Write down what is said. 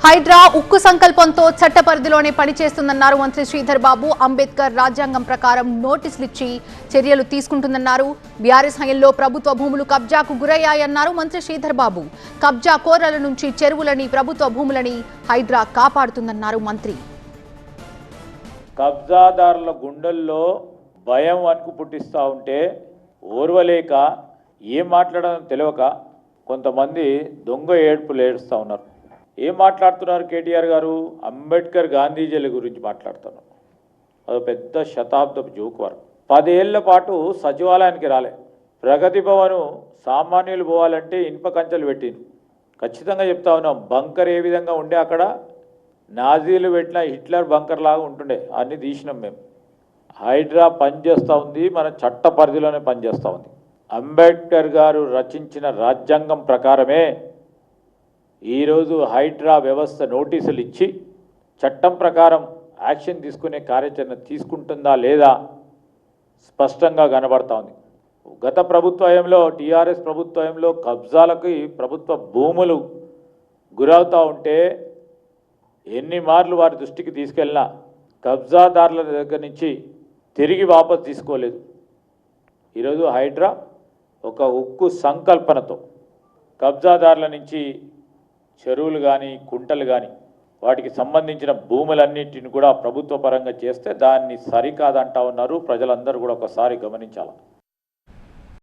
హైడ్రా ఉక్కు సంకల్పంతో చట్ట పరిధిలోనే పనిచేస్తుందన్నారు మంత్రి శ్రీధర్ బాబు. అంబేద్కర్ రాజ్యాంగం ప్రకారం నోటీసులు ఇచ్చి చర్యలు తీసుకుంటుందన్నారు. బీఆర్ఎస్ హయాంలో ప్రభుత్వ భూములు కబ్జాకు గురయ్యాయన్నారు మంత్రి శ్రీధర్ బాబు. కబ్జా కోరల నుంచి చెరువులని, ప్రభుత్వ భూములని హైడ్రా కాపాడుతుందన్నారు మంత్రి. కబ్జాదారుల గుండెల్లో భయం వణుకు పుట్టిస్తూ ఉంటే ఓర్వలేక ఏం మాట్లాడాలని తెలియక కొంతమంది దొంగ ఏడుపులు ఏడుస్తూ ఉన్నారు. ఏం మాట్లాడుతున్నారు కేటీఆర్ గారు? అంబేద్కర్ గాంధీజీల గురించి మాట్లాడుతున్నారు. అది పెద్ద శతాబ్దపు జోకు వారు. 10 ఏళ్ల పాటు సచివాలయానికి రాలే. ప్రగతి భవను సామాన్యులు పోవాలంటే ఇనుప కంచెలు పెట్టింది. ఖచ్చితంగా చెప్తా ఉన్నాం, బంకర్ ఏ విధంగా ఉండే అక్కడ నాజీలు పెట్టిన హిట్లర్ బంకర్ లాగా ఉంటుండే, అన్నీ తీసినాం మేము. హైడ్రా పనిచేస్తూ ఉంది, మన చట్ట పరిధిలోనే పనిచేస్తూ ఉంది. అంబేద్కర్ గారు రచించిన రాజ్యాంగం ప్రకారమే ఈరోజు హైడ్రా వ్యవస్థ నోటీసులు ఇచ్చి చట్టం ప్రకారం యాక్షన్ తీసుకునే కార్యాచరణ తీసుకుంటుందా లేదా స్పష్టంగా కనబడతా ఉంది. గత ప్రభుత్వంలో టీఆర్ఎస్ ప్రభుత్వంలో కబ్జాలకి ప్రభుత్వ భూములు గురవుతూ ఉంటే ఎన్ని మార్లు వారి దృష్టికి తీసుకెళ్ళినా కబ్జాదారుల దగ్గర నుంచి తిరిగి వాపసు తీసుకోలేదు. ఈరోజు హైడ్రా ఒక ఉక్కు సంకల్పనతో కబ్జాదారుల నుంచి చెరువులు కానీ, కుంటలు కానీ, వాటికి సంబంధించిన భూములన్నింటిని కూడా ప్రభుత్వ పరంగా చేస్తే దాన్ని సరికాదంటా ఉన్నారు. ప్రజలందరూ కూడా ఒకసారి గమనించాలి.